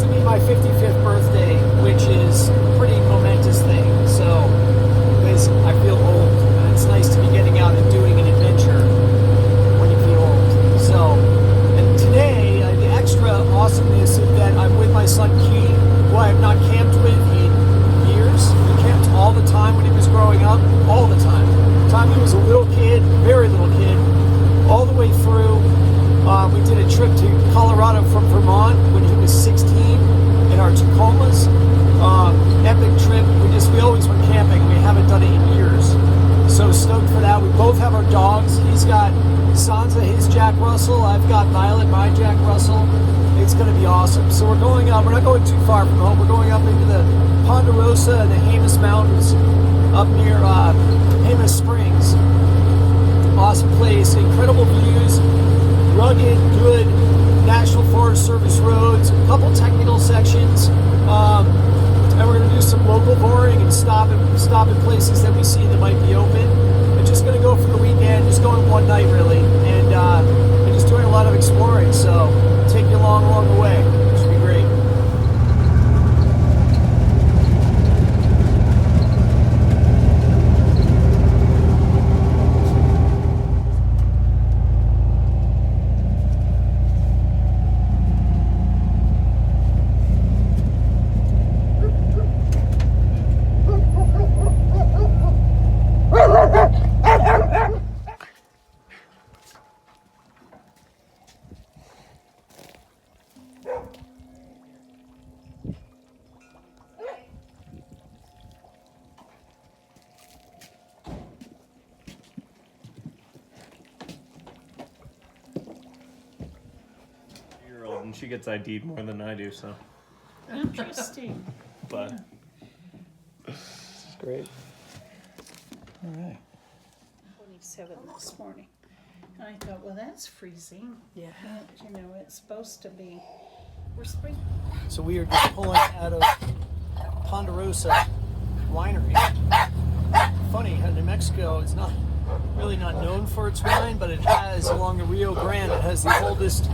to be my 55th birthday, which is a pretty momentous thing. So, because I feel old, and it's nice to be getting out and doing an adventure when you feel old. So, and today, the extra awesomeness is that I'm with my son Keith, who I have not camped with in years. We camped all the time when he was growing up, all the time. The time he was a little kid, very little kid, all the way through. We did a trip to Colorado from Vermont when he was 16 in our Tacomas. Epic trip. We always went camping. We haven't done it in years. So stoked for that. We both have our dogs. He's got Sansa, his Jack Russell. I've got Violet, my Jack Russell. It's going to be awesome. So we're going up. We're not going too far from home. We're going up into the Ponderosa and the Jemez Mountains up near Jemez Springs. Awesome place. Incredible views. Rugged, good National Forest Service roads, a couple technical sections, and we're going to do some local boring and stop in places that we see that might be open. We're just going to go for the weekend, just going one night really, and just doing a lot of exploring. So take you along the way. It should be great. And she gets ID'd more than I do, so. Interesting. But This is great. All right. 27 this morning. And I thought, well, that's freezing. Yeah. But, you know, it's supposed to be. We're spring. So we are just pulling out of Ponderosa Winery. Funny how New Mexico is really not known for its wine, but it has, along the Rio Grande, it has the oldest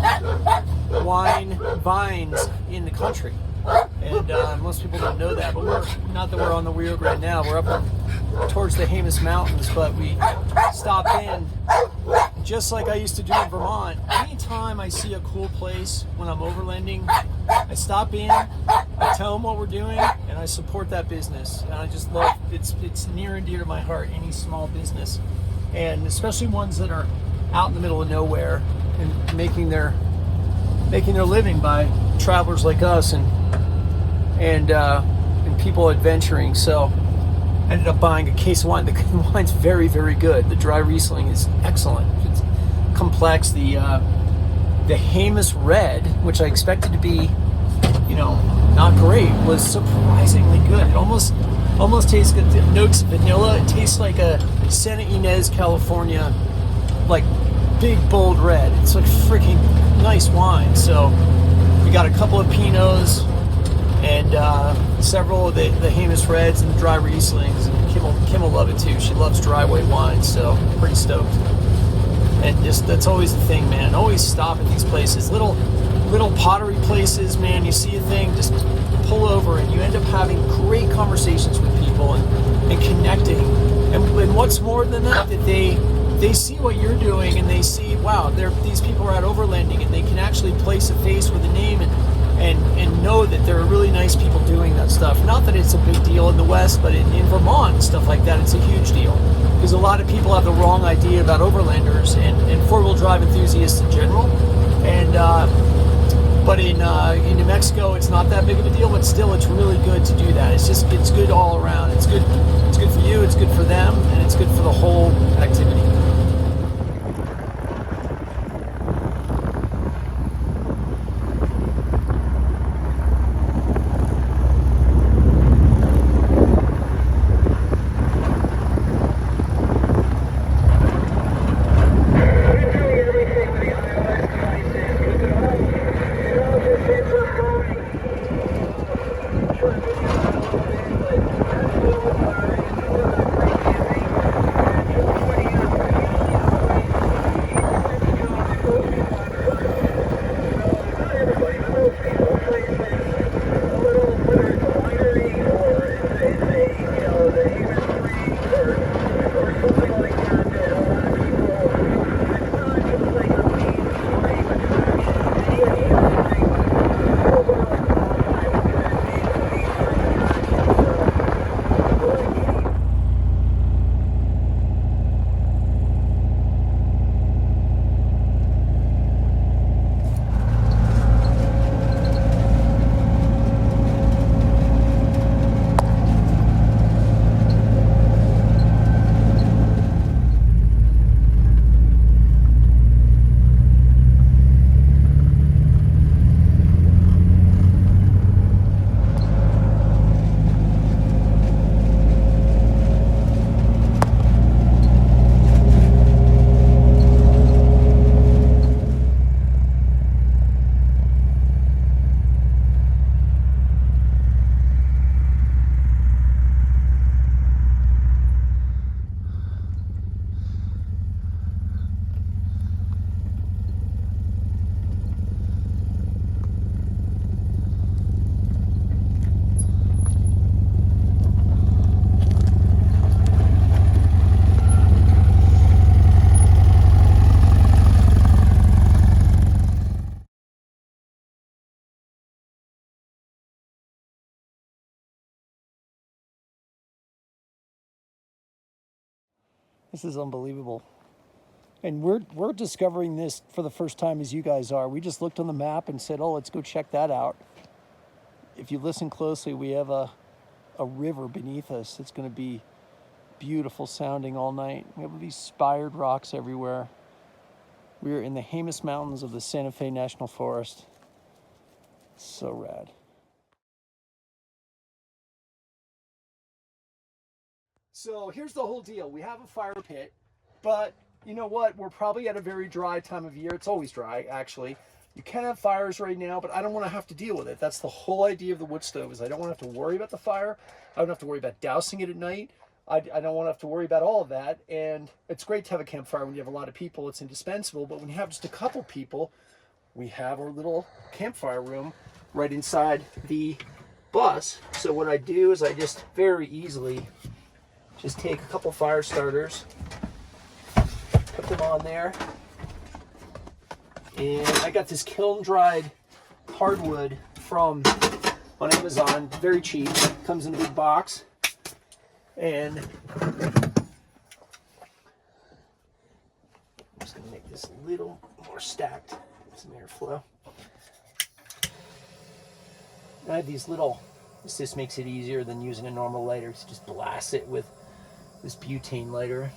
wine vines in the country. And most people don't know that, but not that we're on the Rio Grande now, we're up towards the Jemez Mountains, but we stopped in, just like I used to do in Vermont. Anytime I see a cool place when I'm overlanding, I stop in, I tell them what we're doing, and I support that business. And I just love, it's near and dear to my heart, any small business. And especially ones that are out in the middle of nowhere and making their living by travelers like us and people adventuring. So I ended up buying a case of wine. The wine's very, very good. The dry Riesling is excellent. It's complex. The Jemez Red, which I expected to be, not great, was surprisingly good. It almost tastes good. The notes of vanilla. It tastes like a Santa Ynez, California, like big bold red. It's like freaking nice wine. So we got a couple of Pinots and several of the Jemez Reds and the dry Rieslings. And Kim will love it too. She loves dry white wines, so pretty stoked. And just that's always the thing, man. Always stop at these places, little pottery places, man. You see a thing, just pull over, and you end up having great conversations with people and connecting. And what's more than that they see what you're doing, and they see, wow, these people are out overlanding, and they can actually place a face with a name and know that there are really nice people doing that stuff. Not that it's a big deal in the West, but in Vermont and stuff like that, it's a huge deal. Because a lot of people have the wrong idea about overlanders and four-wheel drive enthusiasts in general. But in New Mexico, it's not that big of a deal, but still, it's really good to do that. It's good all around. It's good for you, it's good for them, and it's good for the whole activity. This is unbelievable. And we're discovering this for the first time as you guys are. We just looked on the map and said, oh, let's go check that out. If you listen closely, we have a river beneath us. It's going to be beautiful sounding all night. We have these spired rocks everywhere. We are in the Jemez Mountains of the Santa Fe National Forest. So rad. So here's the whole deal. We have a fire pit, but you know what? We're probably at a very dry time of year. It's always dry, actually. You can have fires right now, but I don't want to have to deal with it. That's the whole idea of the wood stove, is I don't want to have to worry about the fire. I don't have to worry about dousing it at night. I don't want to have to worry about all of that. And it's great to have a campfire when you have a lot of people. It's indispensable. But when you have just a couple people, we have our little campfire room right inside the bus. So what I do is I just very easily just take a couple fire starters, put them on there. And I got this kiln dried hardwood from on Amazon, very cheap. Comes in a big box. And I'm just going to make this a little more stacked, some airflow. I have these little, this makes it easier than using a normal lighter. So just blast it with this butane lighter.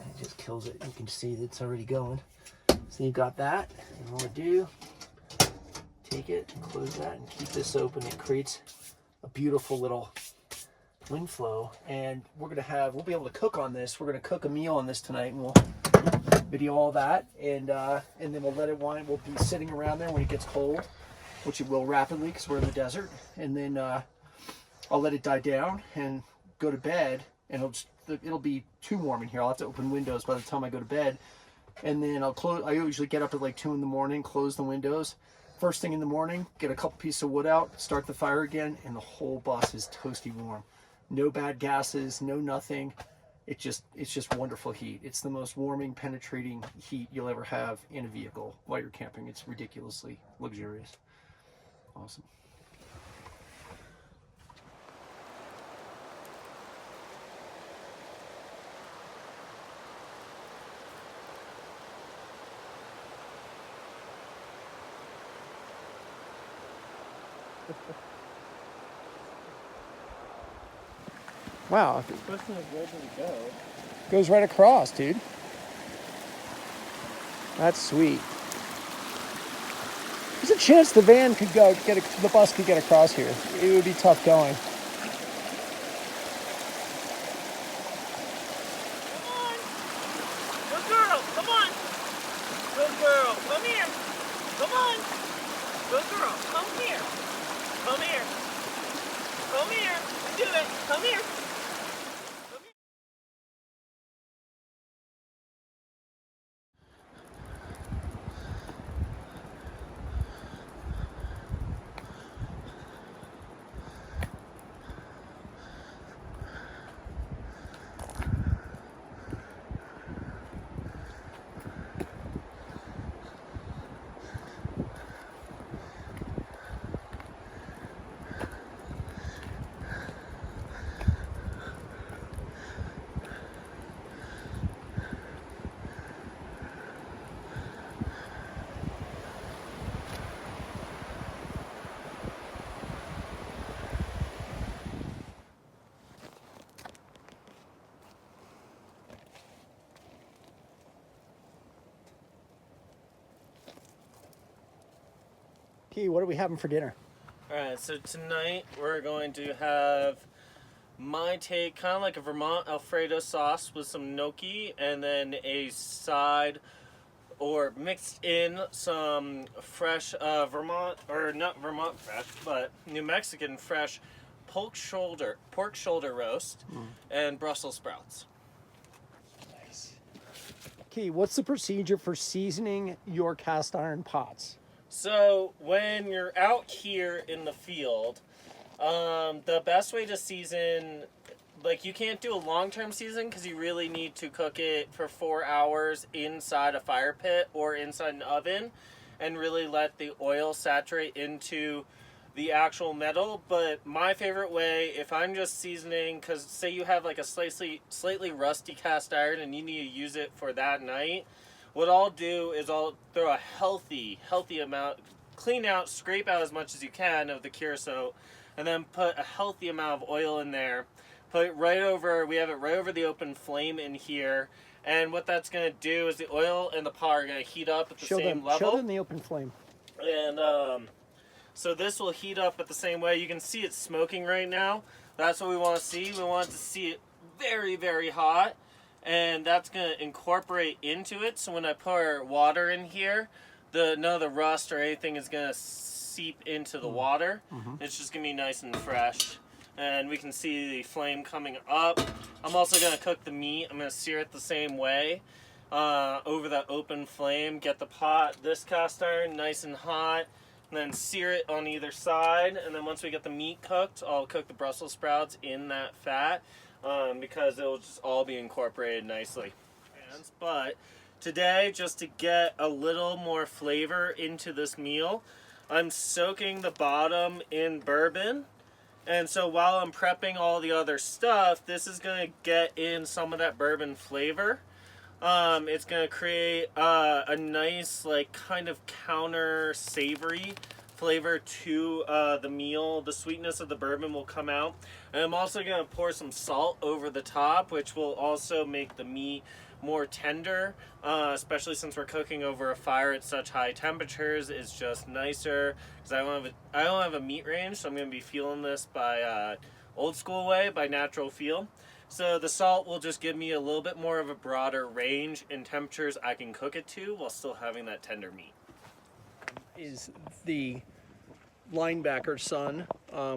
And it just kills it. You can see that it's already going. So you got that. And what I do, take it and close that and keep this open. It creates a beautiful little wind flow, and we'll be able to cook on this. We're going to cook a meal on this tonight, and we'll video all that, and then we'll let it wine. We'll be sitting around there when it gets cold, which it will rapidly because we're in the desert, and then I'll let it die down and go to bed, and it'll be too warm in here. I'll have to open windows by the time I go to bed, and then I'll close. I usually get up at like 2 in the morning, close the windows. First thing in the morning, get a couple pieces of wood out, start the fire again, and the whole bus is toasty warm. No bad gases, no nothing. It's just wonderful heat. It's the most warming, penetrating heat you'll ever have in a vehicle while you're camping. It's ridiculously luxurious. Awesome. Wow. This person is ready to go. Goes right across, dude. That's sweet. There's a chance the van could go the bus could get across here. It would be tough going. Come on! Good girl, come on! Good girl, come here! Come on! Good girl, come here! Come here! Come here! Do it! Come here! Key, what are we having for dinner? Alright, so tonight we're going to have my take, kind of like a Vermont Alfredo sauce with some gnocchi, and then a side, or mixed in some fresh Vermont, or not Vermont fresh, but New Mexican fresh pork shoulder roast, and Brussels sprouts. Nice. Key, what's the procedure for seasoning your cast iron pots? So when you're out here in the field, the best way to season, like, you can't do a long-term season because you really need to cook it for 4 hours inside a fire pit or inside an oven and really let the oil saturate into the actual metal. But my favorite way, if I'm just seasoning, because say you have like a slightly rusty cast iron and you need to use it for that night, what I'll do is I'll throw a healthy amount, clean out, scrape out as much as you can of the creosote, and then put a healthy amount of oil in there. Put it right over, we have it right over the open flame in here. And what that's going to do is the oil and the pot are going to heat up at the same level. Show them the open flame. And so this will heat up at the same way. You can see it's smoking right now. That's what we want to see. We want to see it very, very hot. And that's going to incorporate into it. So when I pour water in here, none of the rust or anything is going to seep into the water. It's just going to be nice and fresh. And we can see the flame coming up. I'm also going to cook the meat. I'm going to sear it the same way over that open flame. Get the pot, this cast iron, nice and hot. And then sear it on either side. And then once we get the meat cooked, I'll cook the Brussels sprouts in that fat because it'll just all be incorporated nicely. But today, just to get a little more flavor into this meal, I'm soaking the bottom in bourbon. And so while I'm prepping all the other stuff, this is going to get in some of that bourbon flavor. It's going to create a nice, like, kind of counter savory flavor to the meal. The sweetness of the bourbon will come out. And I'm also going to pour some salt over the top, which will also make the meat more tender, especially since we're cooking over a fire at such high temperatures. It's just nicer because I don't have a meat range, so I'm going to be fueling this by old school way, by natural fuel. So the salt will just give me a little bit more of a broader range in temperatures I can cook it to while still having that tender meat. Is the linebacker's son,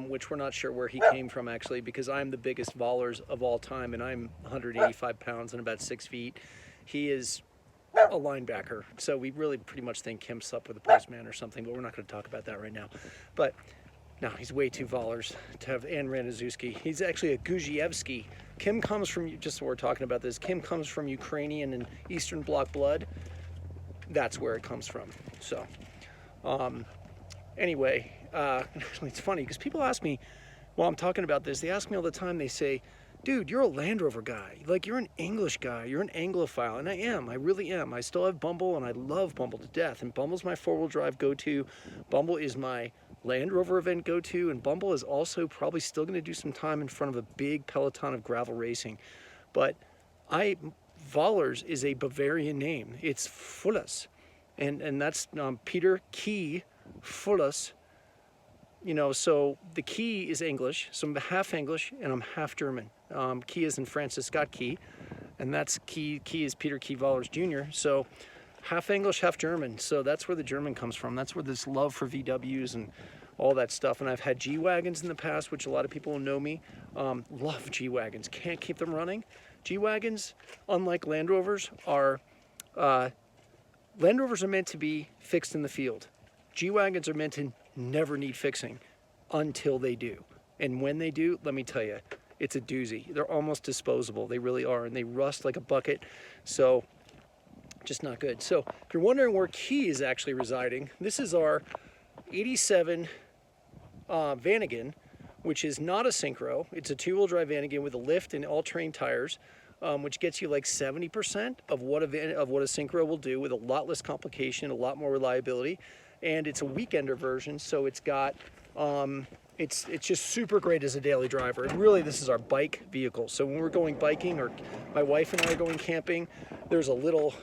which we're not sure where he came from actually, because I'm the biggest Vollers of all time and I'm 185 pounds and about 6 feet. He is a linebacker, so we really pretty much think Kim slept with a postman or something, but we're not going to talk about that right now. But no, he's way too Vollers to have Ann Ranazuski. He's actually a Guzievsky. Kim comes from, just so we're talking about this, Kim comes from Ukrainian and Eastern Bloc blood. That's where it comes from. So anyway, actually it's funny because people ask me while I'm talking about this, they ask me all the time, they say, dude, you're a Land Rover guy. Like, you're an English guy. You're an Anglophile. And I am. I really am. I still have Bumble, and I love Bumble to death. And Bumble's my four-wheel drive go-to. Bumble is my Land Rover event go-to. And Bumble is also probably still going to do some time in front of a big peloton of gravel racing. But Vollers is a Bavarian name. It's Fulles. And that's Peter Key Fulles. You know, so the Key is English. So I'm half English, and I'm half German. Key is in Francis Scott Key, and that's Key is Peter Key Vollers Jr. So half English, half German. So that's where the German comes from. That's where this love for VWs and all that stuff. And I've had G-Wagons in the past, which a lot of people will know me. Love G-Wagons. Can't keep them running. G-Wagons, unlike Land Rovers, are meant to be fixed in the field. G-Wagons are meant to never need fixing until they do. And when they do, let me tell you, it's a doozy. They're almost disposable. They really are. And they rust like a bucket. So just not good. So if you're wondering where Key is actually residing, this is our 87 Vanagon, which is not a synchro. It's a two-wheel drive Vanagon with a lift and all-terrain tires, which gets you like 70% of what a synchro will do with a lot less complication, a lot more reliability. And it's a weekender version, so it's got it's just super great as a daily driver. And really, this is our bike vehicle. So when we're going biking, or my wife and I are going camping, there's a little,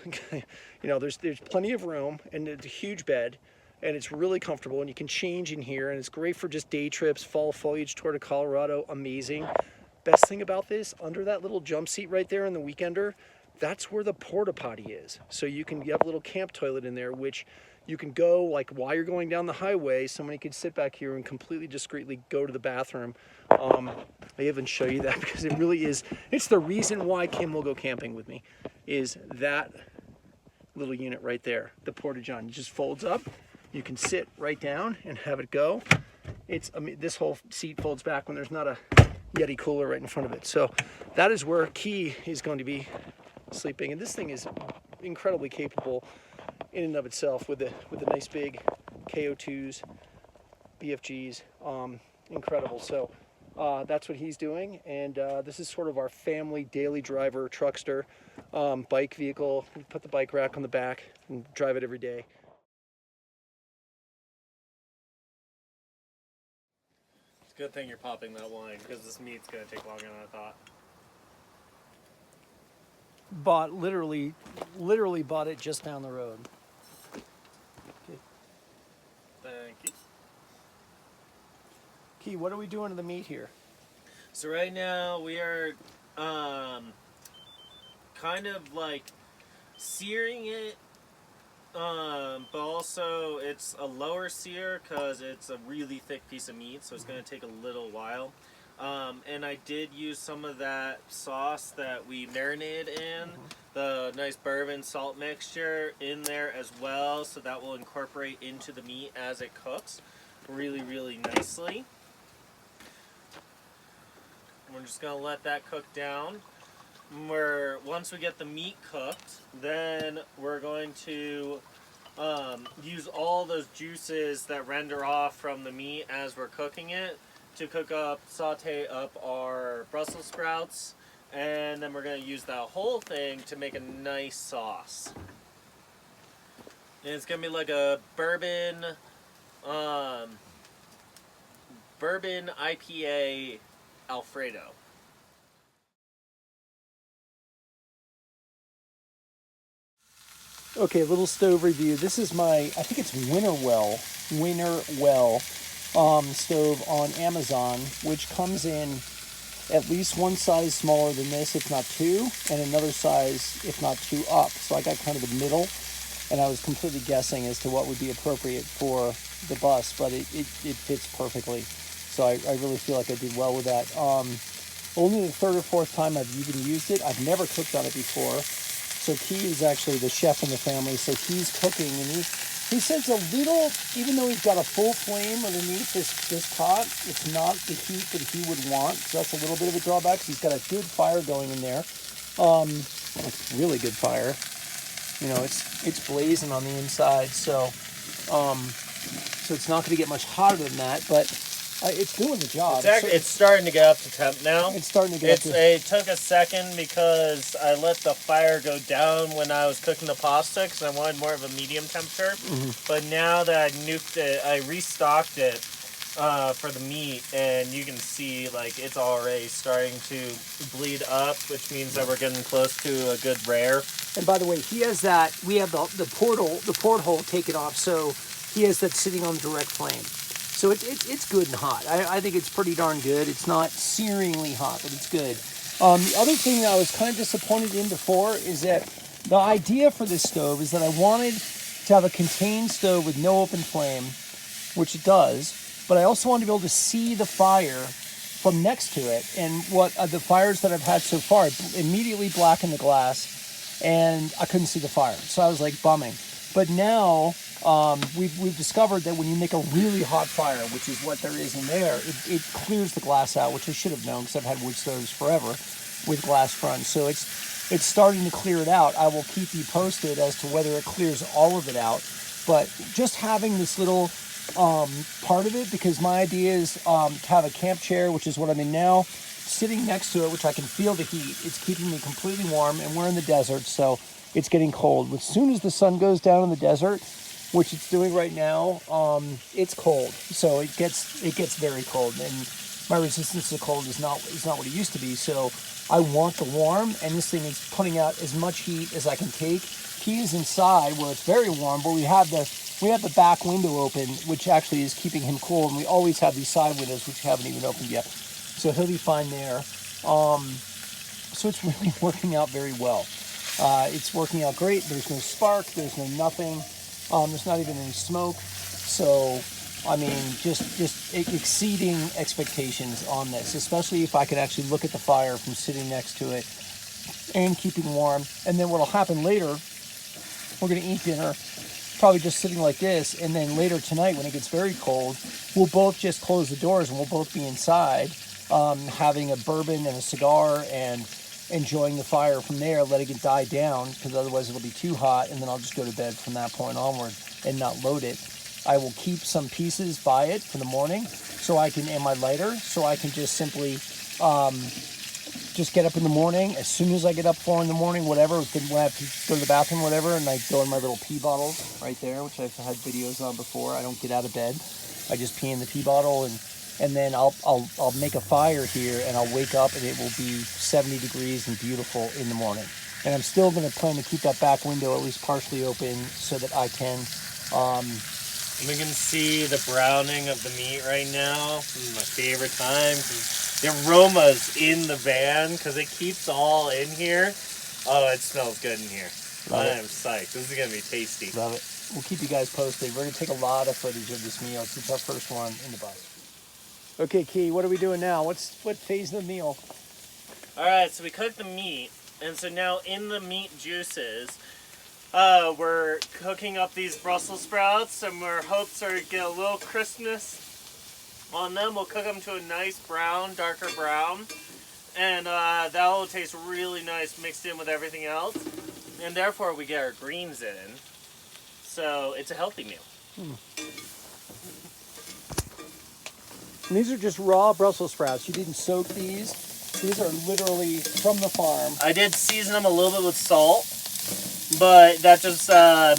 there's plenty of room, and it's a huge bed, and it's really comfortable, and you can change in here, and it's great for just day trips, fall foliage tour to Colorado, amazing. Best thing about this, under that little jump seat right there in the weekender, that's where the porta potty is. So you have a little camp toilet in there, which you can go, like, while you're going down the highway, somebody could sit back here and completely discreetly go to the bathroom. I even show you that because it really is, it's the reason why Kim will go camping with me, is that little unit right there, the porta-john. It just folds up. You can sit right down and have it go. This whole seat folds back when there's not a Yeti cooler right in front of it. So that is where Key is going to be sleeping. And this thing is incredibly capable in and of itself with the nice big KO2s, BFGs. Incredible. So that's what he's doing, and this is sort of our family daily driver truckster bike vehicle. We put the bike rack on the back and drive it every day. It's a good thing you're popping that wine because this meat's gonna take longer than I thought. Literally bought it just down the road. Okay. Thank you. Key, what are we doing to the meat here? So right now we are kind of like searing it, but also it's a lower sear because it's a really thick piece of meat, so it's going to take a little while. And I did use some of that sauce that we marinated in, the nice bourbon salt mixture in there as well, so that will incorporate into the meat as it cooks really, really nicely. We're just going to let that cook down. Once we get the meat cooked, then we're going to use all those juices that render off from the meat as we're cooking it to saute up our Brussels sprouts, and then we're going to use that whole thing to make a nice sauce. And it's going to be like a bourbon IPA Alfredo. Okay, a little stove review. This is I think it's Winter Well stove on Amazon, which comes in at least one size smaller than this, if not two, and another size, if not two up. So I got kind of the middle, and I was completely guessing as to what would be appropriate for the bus, but it fits perfectly. So I really feel like I did well with that. Only the third or fourth time I've even used it. I've never cooked on it before. So Key is actually the chef in the family, so he's cooking, and he says a little, even though he's got a full flame underneath this pot, it's not the heat that he would want, so that's a little bit of a drawback. He's got a good fire going in there, really good fire. You know, it's blazing on the inside, so it's not going to get much hotter than that, but it's doing the job. It's starting to get up to temp now. It's starting to get up to... It took a second because I let the fire go down when I was cooking the pasta because I wanted more of a medium temperature. Mm-hmm. But now that I nuked it, I restocked it for the meat, and you can see like it's already starting to bleed up, which means that we're getting close to a good rare. And by the way, he has that. We have the porthole taken off, so he has that sitting on the direct flame. So it's good and hot. I think it's pretty darn good. It's not searingly hot, but it's good. The other thing that I was kind of disappointed in before is that the idea for this stove is that I wanted to have a contained stove with no open flame, which it does, but I also wanted to be able to see the fire from next to it. And what the fires that I've had so far immediately blackened the glass, and I couldn't see the fire. So I was like bumming. But now... we've discovered that when you make a really hot fire, which is what there is in there, it clears the glass out, which I should have known because I've had wood stoves forever with glass fronts. So it's starting to clear it out. I will keep you posted as to whether it clears all of it out. But just having this little part of it, because my idea is to have a camp chair, which is what I'm in now, sitting next to it, which I can feel the heat. It's keeping me completely warm, and we're in the desert, so it's getting cold. As soon as the sun goes down in the desert, which it's doing right now, it's cold. So it gets very cold, and my resistance to cold is not what it used to be. So I want the warm, and this thing is putting out as much heat as I can take. He is inside where it's very warm, but we have the back window open, which actually is keeping him cool, and we always have these side windows which haven't even opened yet. So he'll be fine there. So it's really working out very well. It's working out great. There's no spark. There's no nothing. There's not even any smoke. So, I mean, just exceeding expectations on this, especially if I could actually look at the fire from sitting next to it and keeping warm. And then what'll happen later, we're going to eat dinner, probably just sitting like this. And then later tonight, when it gets very cold, we'll both just close the doors and we'll both be inside, having a bourbon and a cigar and enjoying the fire from there, letting it die down, because otherwise it'll be too hot, and then I'll just go to bed from that point onward and not load it. I will keep some pieces by it for the morning, so I can, and my lighter, so I can just simply just get up in the morning. As soon as I get up 4 in the morning, whatever, when I have to go to the bathroom, whatever, and I go in my little pee bottle right there, which I've had videos on before. I don't get out of bed. I just pee in the pee bottle, and then I'll make a fire here, and I'll wake up, and it will be 70 degrees and beautiful in the morning. And I'm still going to plan to keep that back window at least partially open so that I can. We can see the browning of the meat right now. This is my favorite time. The aroma's in the van because it keeps all in here. Oh, it smells good in here. I am psyched. This is going to be tasty. Love it. We'll keep you guys posted. We're going to take a lot of footage of this meal. It's our first one in the bus. Okay, Key, what are we doing now? What phase of the meal? All right, so we cooked the meat. And so now in the meat juices, we're cooking up these Brussels sprouts, and our hopes are to get a little crispness on them. We'll cook them to a nice brown, darker brown, and that will taste really nice mixed in with everything else. And therefore, we get our greens in. So it's a healthy meal. And these are just raw Brussels sprouts. You didn't soak these. These are literally from the farm. I did season them a little bit with salt, but that just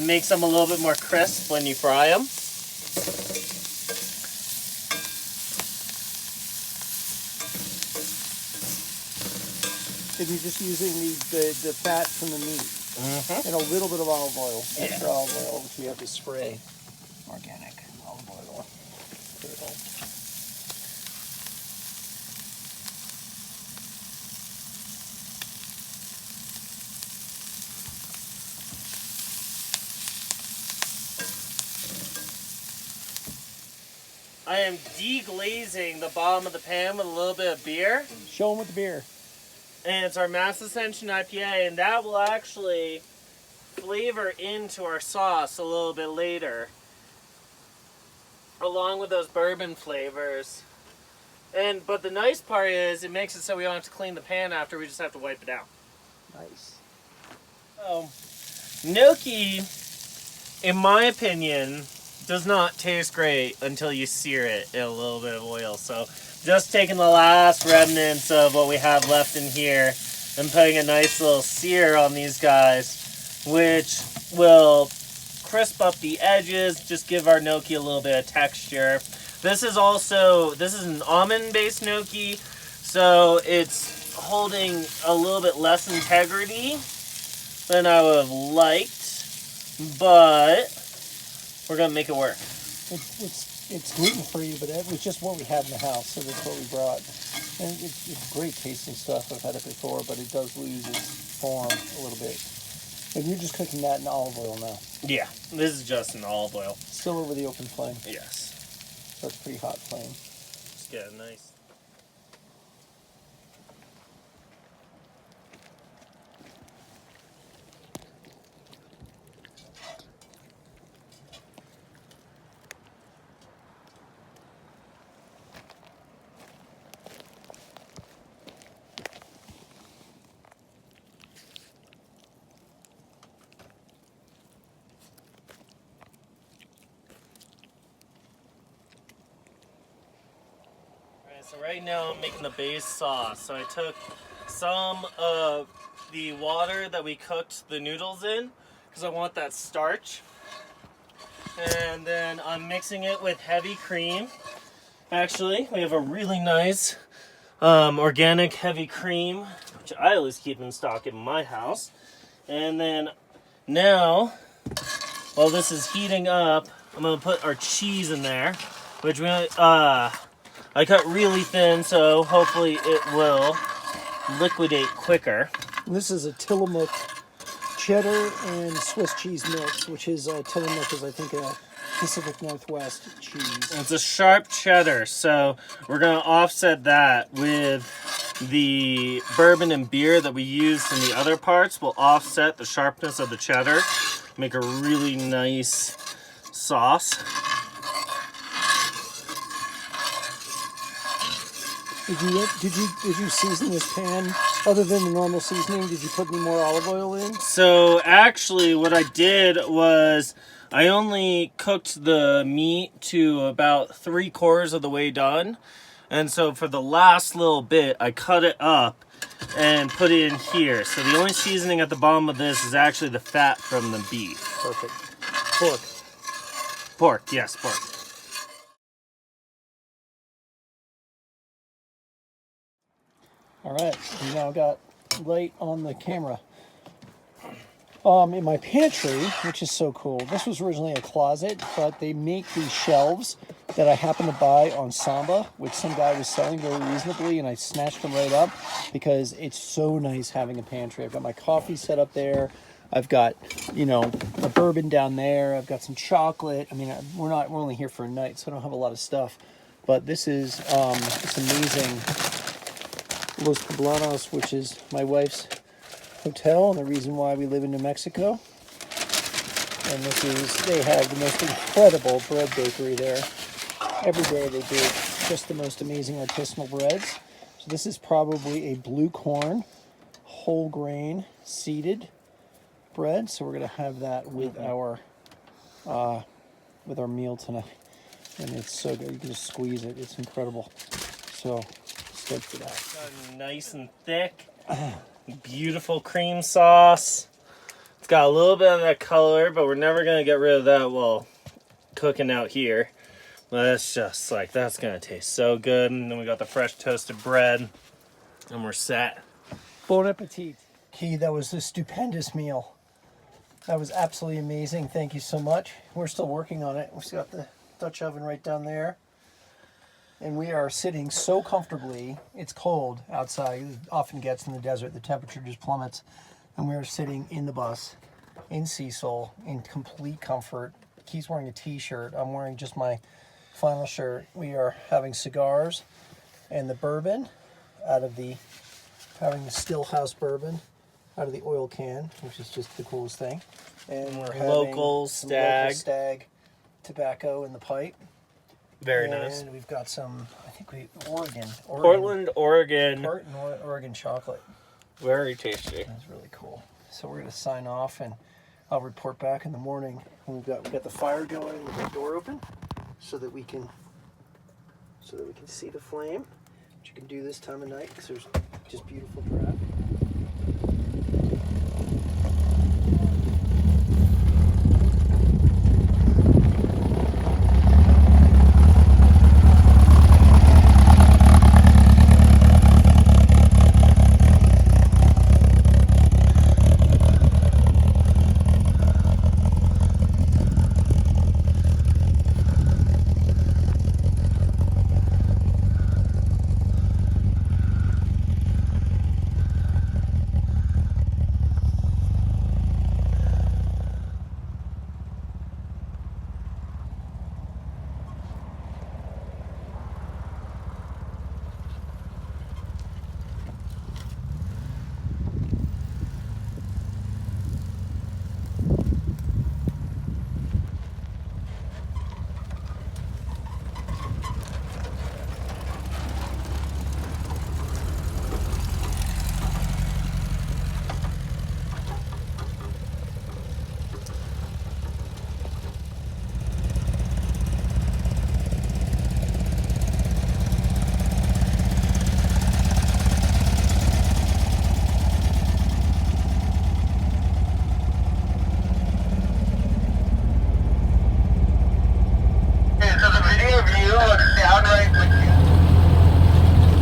makes them a little bit more crisp when you fry them. And you're just using the fat from the meat. And a little bit of olive oil, extra olive oil, which we have to spray. Organic olive oil. I am deglazing the bottom of the pan with a little bit of beer. Show them with the beer. And it's our Mass Ascension IPA, and that will actually flavor into our sauce a little bit later, along with those bourbon flavors. But the nice part is it makes it so we don't have to clean the pan after, we just have to wipe it out. Nice. Gnocchi, in my opinion, does not taste great until you sear it in a little bit of oil. So just taking the last remnants of what we have left in here and putting a nice little sear on these guys, which will crisp up the edges, just give our gnocchi a little bit of texture. This is an almond-based gnocchi, so it's holding a little bit less integrity than I would have liked, but we're gonna make it work. It's gluten-free, but it was just what we had in the house, so that's what we brought. And it's great tasting stuff. I've had it before, but it does lose its form a little bit. And you're just cooking that in olive oil now. Yeah, this is just an olive oil. Still over the open flame. Yes. So it's a pretty hot flame. Just get it nice. So right now I'm making the base sauce. So I took some of the water that we cooked the noodles in because I want that starch. And then I'm mixing it with heavy cream. Actually, we have a really nice organic heavy cream, which I always keep in stock in my house. And then now, while this is heating up, I'm going to put our cheese in there, which I cut really thin, so hopefully it will liquidate quicker. And this is a Tillamook cheddar and Swiss cheese mix, which is Tillamook is, I think, a Pacific Northwest cheese. It's a sharp cheddar, so we're going to offset that with the bourbon and beer that we used in the other parts. We'll offset the sharpness of the cheddar, make a really nice sauce. Did you season this pan other than the normal seasoning? Did you put any more olive oil in? So actually what I did was I only cooked the meat to about 3/4 of the way done. And so for the last little bit, I cut it up and put it in here. So the only seasoning at the bottom of this is actually the fat from the beef. Perfect. Pork. Pork, yes, pork. All right, we now got light on the camera. In my pantry, which is so cool, this was originally a closet, but they make these shelves that I happened to buy on Samba, which some guy was selling very reasonably, and I snatched them right up because it's so nice having a pantry. I've got my coffee set up there. I've got, you know, a bourbon down there. I've got some chocolate. I mean, we're only here for a night, so I don't have a lot of stuff. But this is it's amazing. Los Poblanos, which is my wife's hotel and the reason why we live in New Mexico. And they have the most incredible bread bakery there. Every day they do just the most amazing artisanal breads. So this is probably a blue corn, whole grain, seeded bread. So we're gonna have that with our meal tonight. And it's so good, you can just squeeze it, it's incredible. So stoked for that. Nice and thick. Beautiful cream sauce. It's got a little bit of that color, but we're never gonna get rid of that while cooking out here. But it's just like, that's gonna taste so good. And then we got the fresh toasted bread, and we're set. Bon appetit. Key, that was a stupendous meal. That was absolutely amazing. Thank you so much. We're still working on it. We've got the Dutch oven right down there. And we are sitting so comfortably. It's cold outside. It often gets in the desert. The temperature just plummets. And we are sitting in the bus in Cecil in complete comfort. Key's wearing a t-shirt. I'm wearing just my flannel shirt. We are having cigars and the bourbon having the Stillhouse bourbon out of the oil can, which is just the coolest thing. And we're having Local some stag. local stag tobacco in the pipe. Very nice. And we've got some, Portland, Oregon. Oregon chocolate. Very tasty. That's really cool. So we're gonna sign off, and I'll report back in the morning. And we've got the fire going, with the door open, so that we can see the flame, which you can do this time of night because there's just beautiful draft.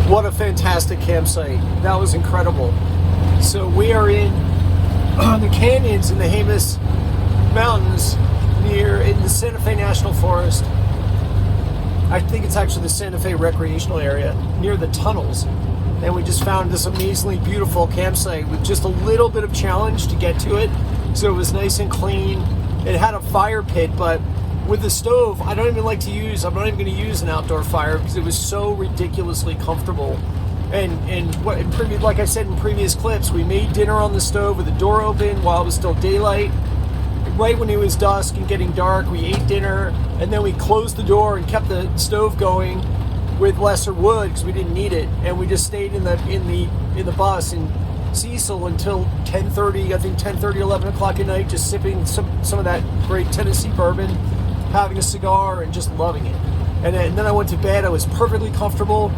What a fantastic campsite. That was incredible. So we are in the canyons in the Jemez Mountains in the Santa Fe National Forest. I think it's actually the Santa Fe recreational area near the tunnels. And we just found this amazingly beautiful campsite with just a little bit of challenge to get to it. So it was nice and clean. It had a fire pit, but with the stove, I'm not even going to use an outdoor fire because it was so ridiculously comfortable. And like I said in previous clips, we made dinner on the stove with the door open while it was still daylight. Right when it was dusk and getting dark, we ate dinner, and then we closed the door and kept the stove going with lesser wood because we didn't need it. And we just stayed in the bus and Cecil until 10:30, I think 10:30, 11 o'clock at night, just sipping some of that great Tennessee bourbon, having a cigar, and just loving it. And then I went to bed. I was perfectly comfortable.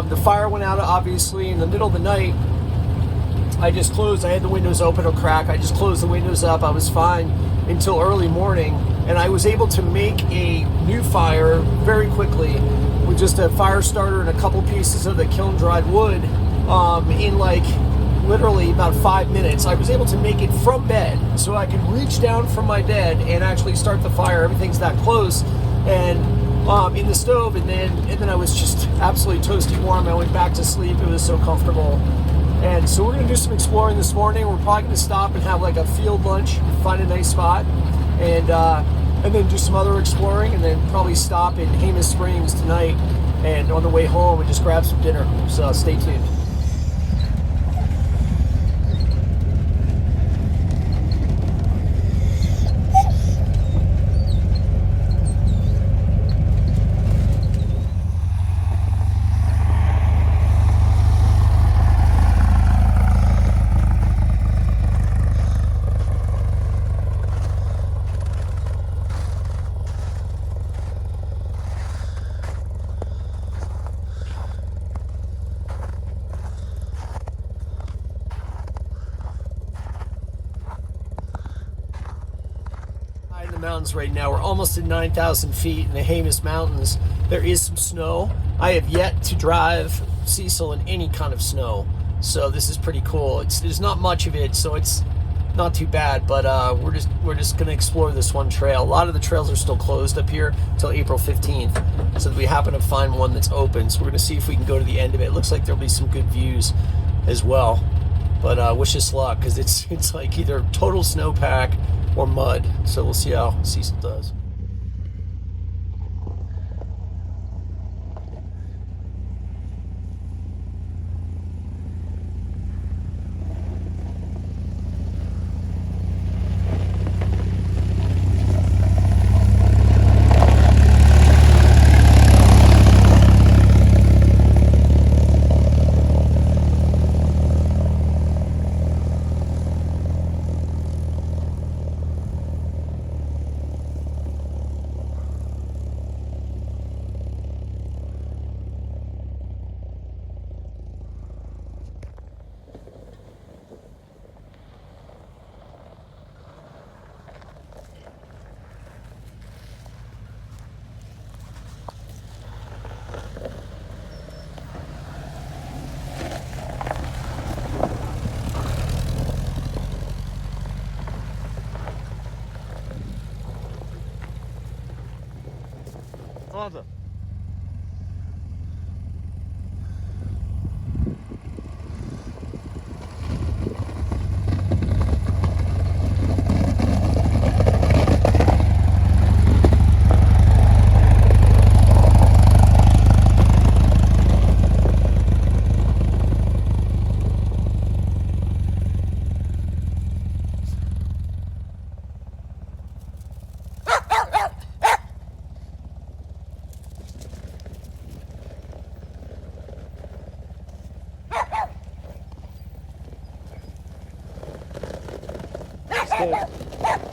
The fire went out, obviously, in the middle of the night. I just closed. I had the windows open or crack. I just closed the windows up. I was fine until early morning. And I was able to make a new fire very quickly with just a fire starter and a couple pieces of the kiln-dried wood in like literally about 5 minutes. I was able to make it from bed, so I could reach down from my bed and actually start the fire. Everything's that close. And in the stove, and then I was just absolutely toasty warm. I went back to sleep. It was so comfortable. And so we're going to do some exploring this morning. We're probably going to stop and have like a field lunch, find a nice spot, and then do some other exploring, and then probably stop in Jemez Springs tonight, and on the way home and just grab some dinner. So stay tuned. In the mountains right now. We're almost at 9,000 feet in the Jemez Mountains. There is some snow. I have yet to drive Cecil in any kind of snow, so this is pretty cool. There's not much of it, so it's not too bad. But we're just gonna explore this one trail. A lot of the trails are still closed up here till April 15th, so we happen to find one that's open. So we're gonna see if we can go to the end of it. It looks like there'll be some good views as well. But wish us luck, because it's like either total snowpack or mud. So we'll see how Cecil does. Father.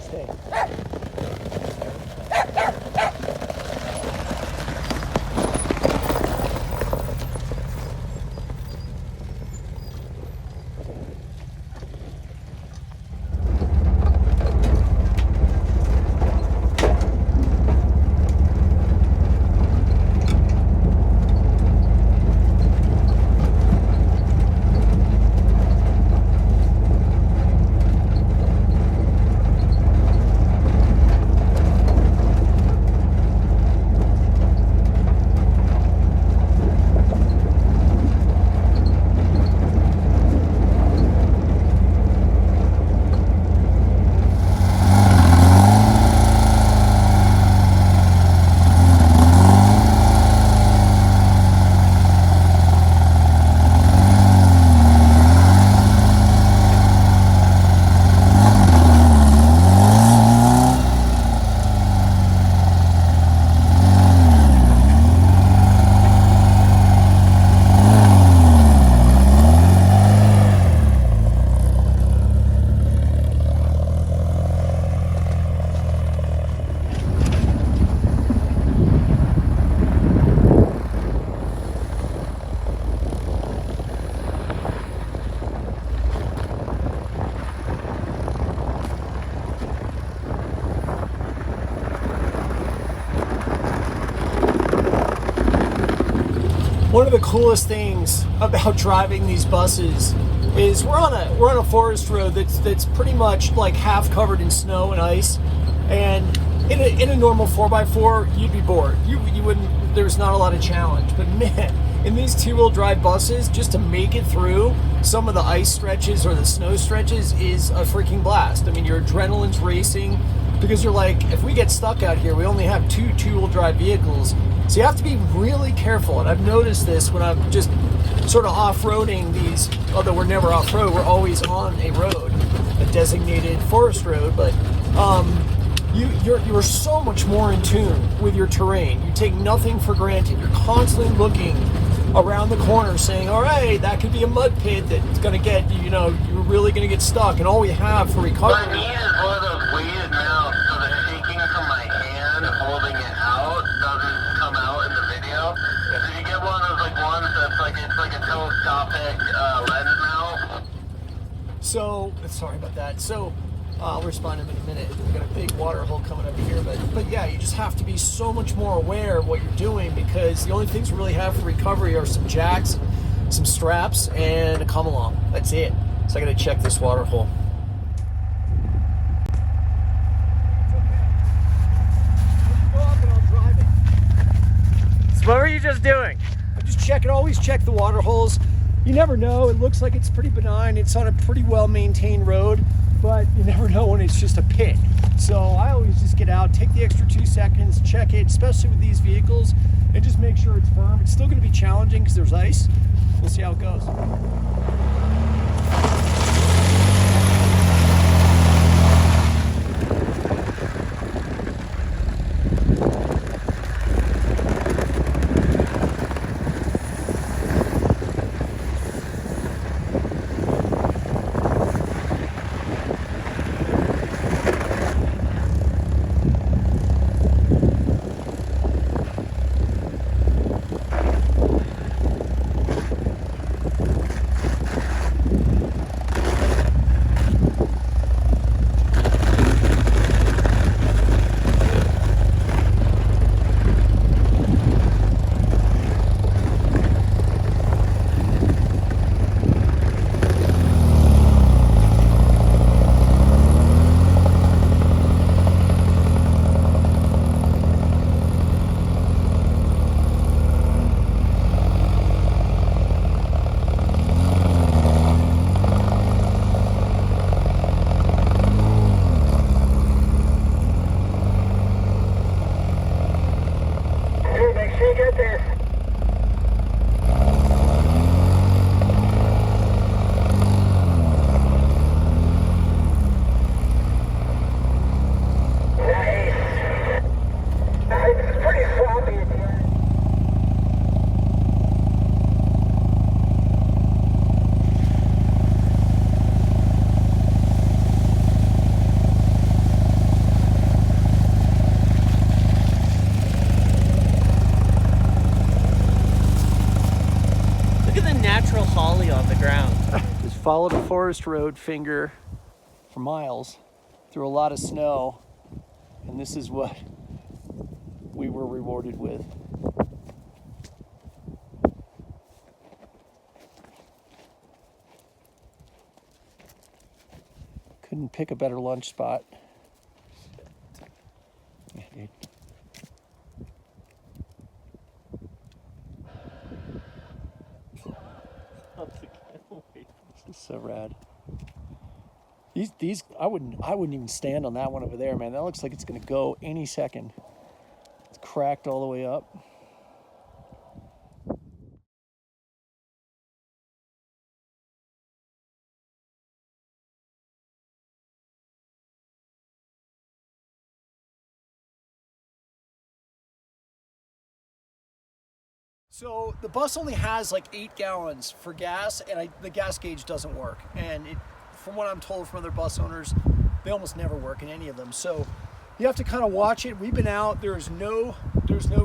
Stay. of the coolest things about driving these buses is we're on a forest road that's pretty much like half covered in snow and ice, and in a normal 4x4 you'd be bored. You wouldn't. There's not a lot of challenge, but man, in these 2-wheel drive buses, just to make it through some of the ice stretches or the snow stretches is a freaking blast. I mean, your adrenaline's racing because you're like, if we get stuck out here, we only have 2-wheel drive vehicles. So you have to be really careful. And I've noticed this when I'm just sort of off-roading these, although we're never off-road, we're always on a road, a designated forest road, but you're so much more in tune with your terrain. You take nothing for granted. You're constantly looking around the corner saying, all right, that could be a mud pit that's going to get, you're really going to get stuck. And all we have for recovery... My knee is one of those weighted mounts, so the shaking from my hand holding it out doesn't come out in the video. Did you get one of those ones that's it's like a telescopic lens mount? So, sorry about that. So, I'll respond in a minute. We've got a big water hole coming up here, but yeah, you just have to be so much more aware of what you're doing, because the only things we really have for recovery are some jacks, some straps, and a come along. That's it. So I gotta check this water hole. So what were you just doing? I'm just checking, always check the water holes. You never know, it looks like it's pretty benign. It's on a pretty well-maintained road, but you never know when it's just a pit. So I always just get out, take the extra 2 seconds, check it, especially with these vehicles, and just make sure it's firm. It's still gonna be challenging because there's ice. We'll see how it goes. Holly on the ground. Just followed a forest road finger for miles through a lot of snow, and this is what we were rewarded with. Couldn't pick a better lunch spot. Yeah, dude. This is so rad. These I wouldn't even stand on that one over there, man. That looks like it's gonna go any second. It's cracked all the way up. So the bus only has like 8 gallons for gas, and the gas gauge doesn't work. And from what I'm told from other bus owners, they almost never work in any of them. So you have to kind of watch it. We've been out. There's no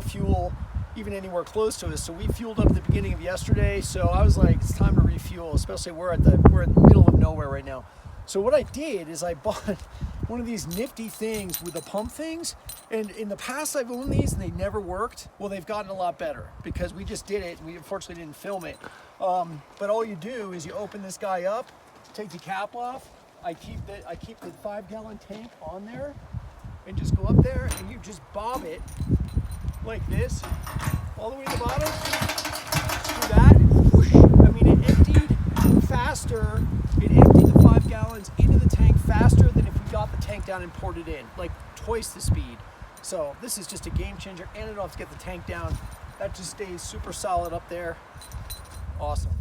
fuel even anywhere close to us. So we fueled up at the beginning of yesterday. So I was like, it's time to refuel. Especially we're in the middle of nowhere right now. So what I did is I bought one of these nifty things with the pump things. And in the past I've owned these and they never worked. Well, they've gotten a lot better because we just did it and we unfortunately didn't film it. But all you do is you open this guy up, take the cap off. I keep the 5-gallon tank on there and just go up there and you just bob it like this all the way to the bottom. Do that. Whoosh. I mean, it emptied faster. It emptied the 5 gallons into the tank faster than if we got the tank down and poured it in, like twice the speed. So this is just a game changer, and I don't have to get the tank down. That just stays super solid up there. Awesome.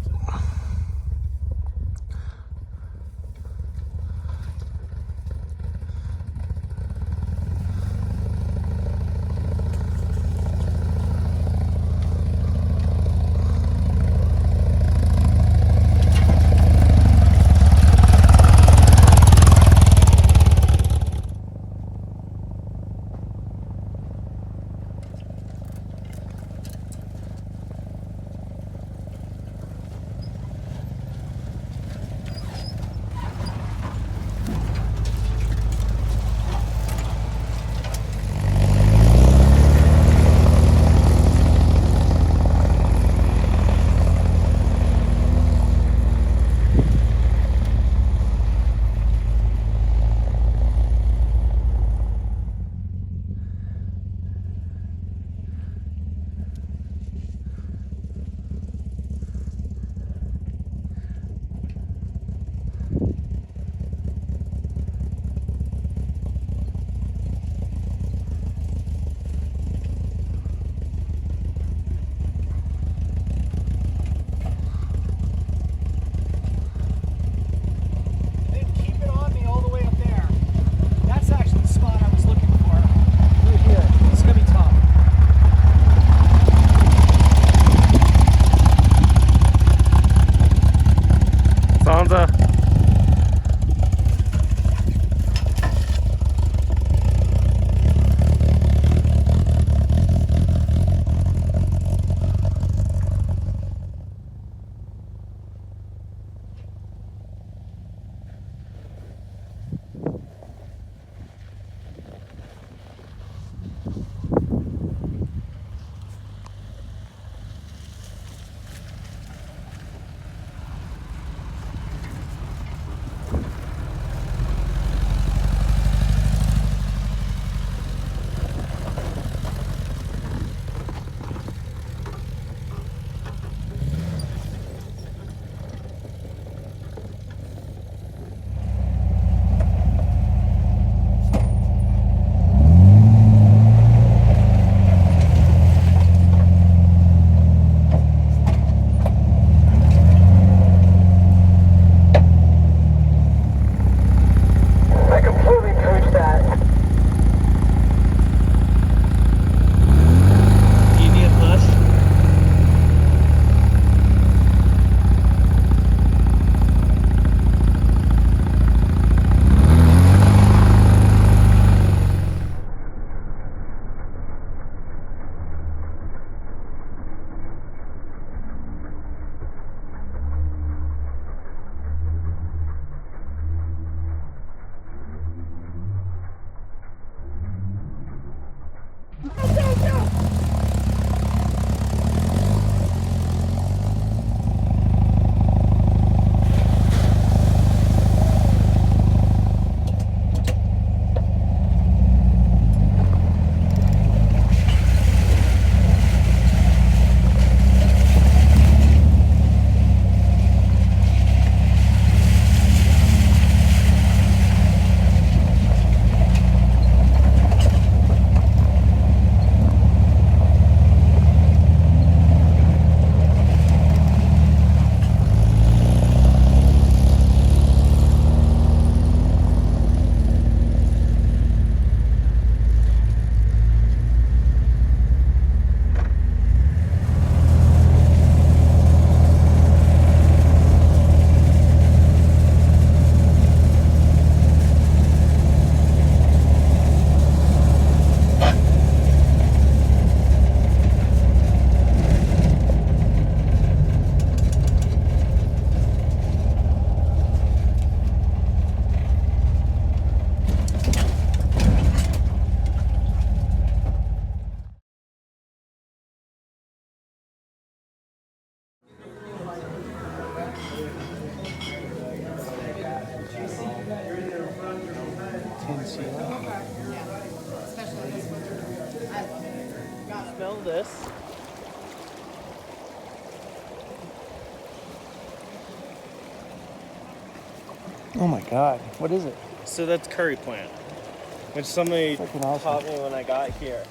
see that. Yeah. Especially this winter. I love it. Got it. Smell this. Oh my God, what is it? So that's curry plant, which somebody Freaking awesome. taught me when I got here.